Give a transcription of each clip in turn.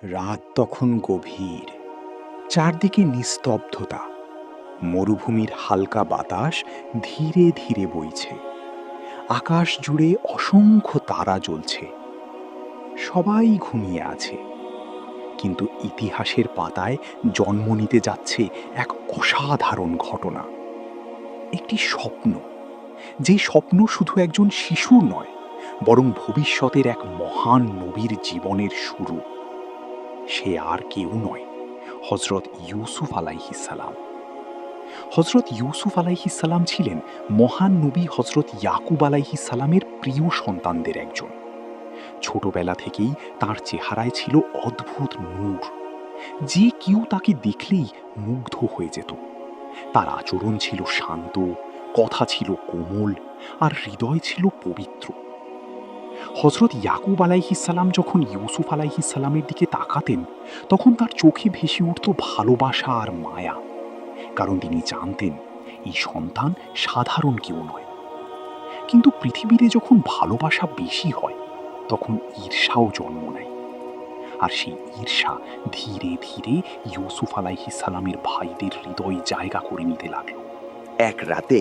রাত তখন গভীর, চারদিকে নিস্তব্ধতা। মরুভূমির হালকা বাতাস ধীরে ধীরে বইছে। আকাশ জুড়ে অসংখ্য তারা জ্বলছে। সবাই ঘুমিয়ে আছে, কিন্তু ইতিহাসের পাতায় জন্ম নিতে যাচ্ছে এক অসাধারণ ঘটনা। একটি স্বপ্ন, যে স্বপ্ন শুধু একজন শিশুর নয়, বরং ভবিষ্যতের এক মহান নবীর জীবনের শুরু। সে আর কেউ নয়, হযরত ইউসুফ আলাইহিসসালাম। হযরত ইউসুফ আলাইহিসসালাম ছিলেন মহান নবী হযরত ইয়াকুব আলাইহিসসালামের প্রিয় সন্তানদের একজন। ছোটবেলা থেকেই তার চেহারায় ছিল অদ্ভুত নূর। যে কেউ তাকে দেখলেই মুগ্ধ হয়ে যেত। তার আচরণ ছিল শান্ত, কথা ছিল কোমল, আর হৃদয় ছিল পবিত্র। হযরত ইয়াকুব আলাইহিসসালাম যখন ইউসুফ আলাইহিসসালামের দিকে তাকাতেন, তখন তার চোখে ভেসে উঠত ভালোবাসা আর মায়া। কারণ তিনি জানতেন এই সন্তান সাধারণ কেউ নয়। কিন্তু পৃথিবীতে যখন ভালোবাসা বেশি হয়, তখন ঈর্ষাও জন্ম নেয়। আর সেই ঈর্ষা ধীরে ধীরে ইউসুফ আলাইহিসসালামের ভাইদের হৃদয়ে জায়গা করে নিতে লাগল। এক রাতে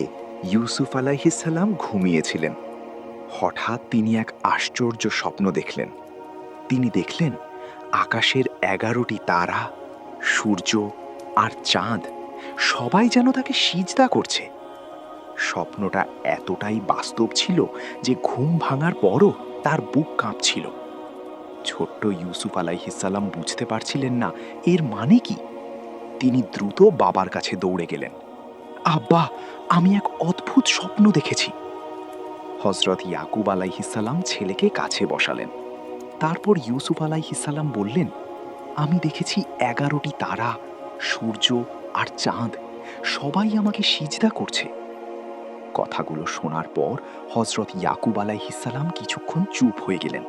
ইউসুফ আলাইহিসসালাম ঘুমিয়েছিলেন। হঠাৎ তিনি এক আশ্চর্য স্বপ্ন দেখলেন। তিনি দেখলেন আকাশের 11টি তারা, সূর্য আর চাঁদ সবাই যেন তাকে সিজদা করছে। স্বপ্নটা এতটাই বাস্তব ছিল যে ঘুম ভাঙার পরও তার বুক কাঁপছিল। ছোট্ট ইউসুফ আলাইহিসসালাম বুঝতে পারছিলেন না এর মানে কি। তিনি দ্রুত বাবার কাছে দৌড়ে গেলেন। আব্বা, আমি এক অদ্ভুত স্বপ্ন দেখেছি। হযরত ইয়াকুব আলাইহিসসালাম ছেলেকে কাছে বসালেন। তারপর ইউসুফ আলাইহিসসালাম বললেন, আমি দেখেছি 11টি তারা, সূর্য আর চাঁদ সবাই আমাকে সিজদা করছে। কথাগুলো শোনার পর হযরত ইয়াকুব আলাইহিসসালাম কিছুক্ষণ চুপ হয়ে গেলেন।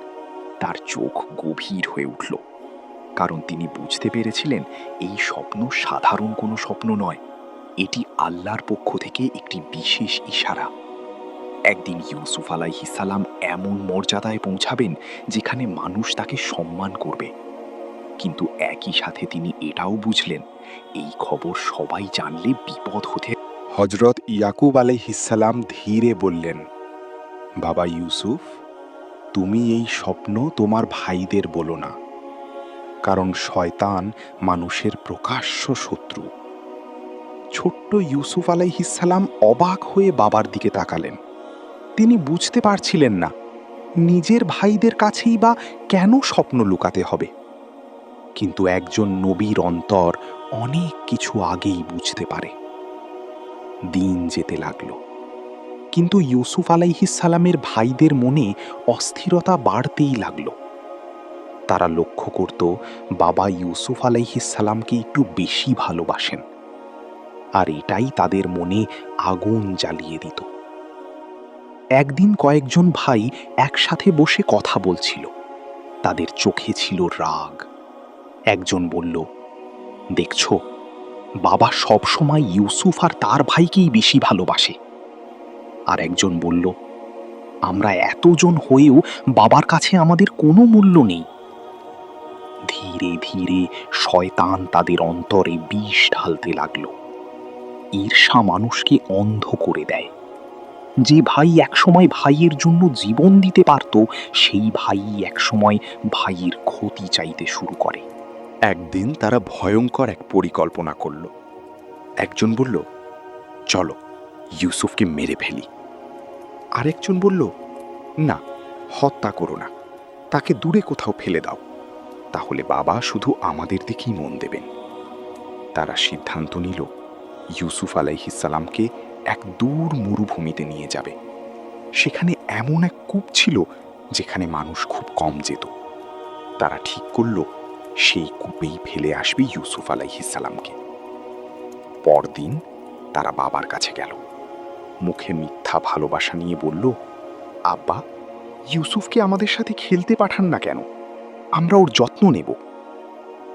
তার চোখ গভীর হয়ে উঠল, কারণ তিনি বুঝতে পেরেছিলেন এই স্বপ্ন সাধারণ কোনো স্বপ্ন নয়। এটি আল্লাহর পক্ষ থেকে একটি বিশেষ ইশারা। একদিন ইউসুফ আলাইহিসসালাম এমন মর্যাদায় পৌঁছাবেন যেখানে মানুষ তাকে সম্মান করবে। কিন্তু একই সাথে তিনি এটাও বুঝলেন এই খবর সবাই জানলে বিপদ হতে। হযরত ইয়াকুব আলাইহিসসালাম ধীরে বললেন, বাবা ইউসুফ, তুমি এই স্বপ্ন তোমার ভাইদের বলো না, কারণ শয়তান মানুষের প্রকাশ্য শত্রু। ছোট্ট ইউসুফ আলাইহিসসালাম অবাক হয়ে বাবার দিকে তাকালেন। তিনি বুঝতে পারছিলেন না নিজের ভাইদের কাছেই বা কেন স্বপ্ন লুকাতে হবে। কিন্তু একজন নবীর অন্তর অনেক কিছু আগেই বুঝতে পারে। দিন যেতে লাগলো, কিন্তু ইউসুফ আলাইহিসসালামের ভাইদের মনে অস্থিরতা বাড়তেই লাগলো। তারা লক্ষ্য করত বাবা ইউসুফ আলাইহিসসালামকে একটু বেশি ভালোবাসেন, আর এটাই তাদের মনে আগুন জ্বালিয়ে দিত। একদিন কয়েকজন ভাই একসাথে বসে কথা বলছিল। তাদের চোখে ছিল রাগ। একজন বলল, দেখছো, বাবা সব সময় ইউসুফ আর তার ভাইকেই বেশি ভালোবাসে। আর একজন বলল, আমরা এতজন হয়েও বাবার কাছে আমাদের কোনো মূল্য নেই। ধীরে ধীরে শয়তান তাদের অন্তরে বিষ ঢালতে লাগলো। ঈর্ষা মানুষকে অন্ধ করে দেয়। যে ভাই একসময় ভাইয়ের জন্য জীবন দিতে পারত, সেই ভাই একসময় ভাইয়ের ক্ষতি চাইতে শুরু করে। একদিন তারা ভয়ঙ্কর এক পরিকল্পনা করল। একজন বলল, চলো ইউসুফকে মেরে ফেলি। আরেকজন বলল, না, হত্যা করো না, তাকে দূরে কোথাও ফেলে দাও, তাহলে বাবা শুধু আমাদের দিকেই মন দেবেন। তারা সিদ্ধান্ত নিল ইউসুফ আলাইহিসসালামকে এক দূর মরুভূমিতে নিয়ে যাবে। সেখানে এমন এক কূপ ছিল যেখানে মানুষ খুব কম যেত। তারা ঠিক করল সেই কূপেই ফেলে আসবে ইউসুফ আলাইহিসসালামকে। পরদিন তারা বাবার কাছে গেল। মুখে মিথ্যা ভালোবাসা নিয়ে বলল, আব্বা, ইউসুফকে আমাদের সাথে খেলতে পাঠান না কেন? আমরা ওর যত্ন নেব।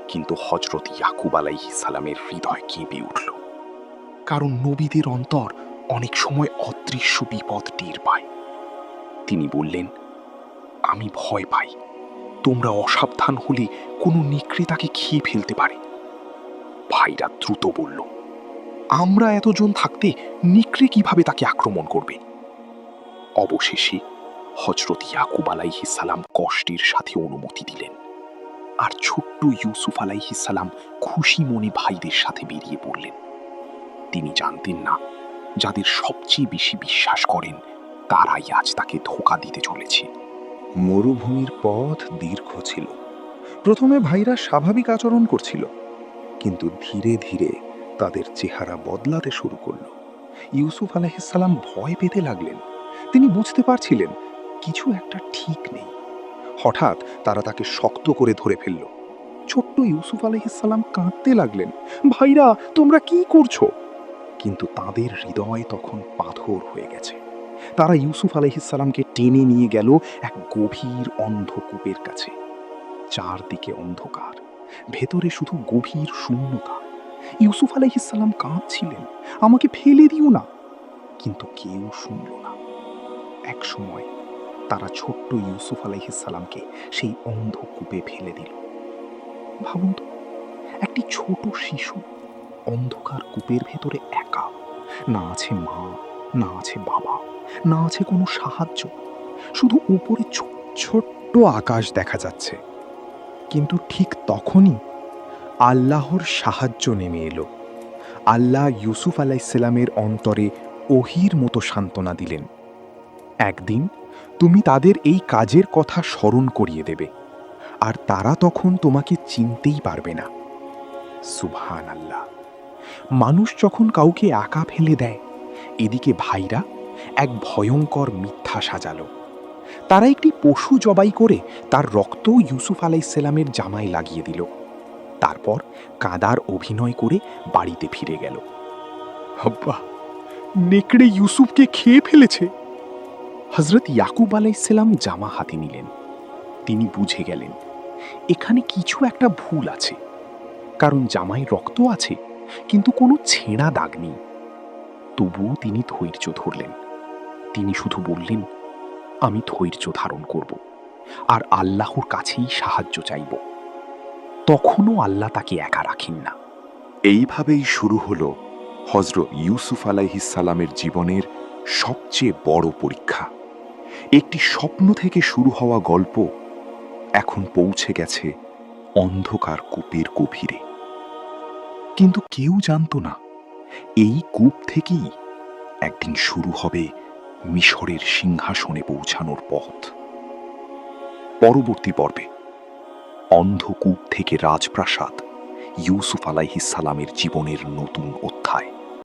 কিন্তু হযরত ইয়াকুব আলাইহিসসালামের হৃদয় কেঁপে উঠল, কারণ নবীদের অন্তর অনেক সময় অদৃশ্য বিপদ টের পায়। তিনি বললেন, আমি ভয় পাই, তোমরা অসাবধান হলে কোনো নেকড়ে তাকে খেয়ে ফেলতে পারে। ভাইরা দ্রুত বলল, আমরা এতজন থাকতে নেকড়ে কিভাবে তাকে আক্রমণ করবে? অবশেষে হযরত ইয়াকুব আলাইহিস সালাম কষ্টের সাথে অনুমতি দিলেন, আর ছোট্ট ইউসুফ আলাইহিস সালাম খুশি মনে ভাইদের সাথে বেরিয়ে পড়লেন। তিনি জানতেন না, যাদের সবচেয়ে বেশি বিশ্বাস করেন তারাই আজ তাকে ধোঁকা দিতে চলেছে। মরুভূমির পথ দীর্ঘ ছিল। প্রথমে ভাইরা স্বাভাবিক আচরণ করছিল, কিন্তু ধীরে ধীরে তাদের চেহারা বদলাতে শুরু করল। ইউসুফ আলাইহিসসালাম ভয় পেতে লাগলেন। তিনি বুঝতে পারছিলেন কিছু একটা ঠিক নেই। হঠাৎ তারা তাকে শক্ত করে ধরে ফেলল। ছোট্ট ইউসুফ আলাইহিসসালাম কাঁদতে লাগলেন, ভাইরা তোমরা কি করছো? কিন্তু তাদের হৃদয় তখন পাথর হয়ে গেছে। তারা ইউসুফ আলাইহিসসালামকে টেনে নিয়ে গেল এক গভীর অন্ধকূপের কাছে। চারদিকে অন্ধকার, ভেতরে শুধু গভীর শূন্যতা। ইউসুফ আলাইহিসসালাম কাঁদছিলেন, আমাকে ফেলে দিও না। কিন্তু কেউ শুনল না। এক সময় তারা ছোট্ট ইউসুফ আলাইহিসসালামকে সেই অন্ধকূপে ফেলে দিল। ভাবুন তো, একটি ছোট শিশু অন্ধকার কূপের ভেতরে একা। না আছে মা, না আছে বাবা, না আছে কোনো সাহায্য। শুধু উপরে ছোট্ট আকাশ দেখা যাচ্ছে। কিন্তু ঠিক তখনই আল্লাহর সাহায্য নেমে এলো। আল্লাহ ইউসুফ আলাইহিসসালামের অন্তরে ওহির মতো সান্ত্বনা দিলেন। একদিন তুমি তাদের এই কাজের কথা স্মরণ করিয়ে দেবে, আর তারা তখন তোমাকে চিনতেই পারবে না। সুবহানাল্লাহ। মানুষ যখন কাউকে একা ফেলে দেয়, এদিকে ভাইরা এক ভয়ঙ্কর মিথ্যা সাজালো। তারা একটি পশু জবাই করে তার রক্ত ইউসুফ আলাইহিসসালামের জামায় লাগিয়ে দিল। তারপর কাঁদার অভিনয় করে বাড়িতে ফিরে গেল। আব্বা, নেকড়ে ইউসুফকে খেয়ে ফেলেছে। হযরত ইয়াকুব আলাইহিসসালাম জামা হাতে নিলেন। তিনি বুঝে গেলেন এখানে কিছু একটা ভুল আছে, কারণ জামায় রক্ত আছে কিন্তু কোনো ছেঁড়া দাগ নেই। তবুও তিনি ধৈর্য ধরলেন। তিনি শুধু বললেন, আমি ধৈর্য ধারণ করব আর আল্লাহর কাছেই সাহায্য চাইব। তখনও আল্লাহ তাকে একা রাখেন না। এইভাবেই শুরু হলো হযরত ইউসুফ আলাইহিসসালামের জীবনের সবচেয়ে বড় পরীক্ষা। একটি স্বপ্ন থেকে শুরু হওয়া গল্প এখন পৌঁছে গেছে অন্ধকার কূপের গভীরে। কিন্তু কেউ জানতো না, এই কূপ থেকেই একদিন শুরু হবে মিশরের সিংহাসনে পৌঁছানোর পথ। পরবর্তী পর্বে অন্ধকূপ থেকে রাজপ্রাসাদ, ইউসুফ আলাইহিসসালামের জীবনের নতুন অধ্যায়।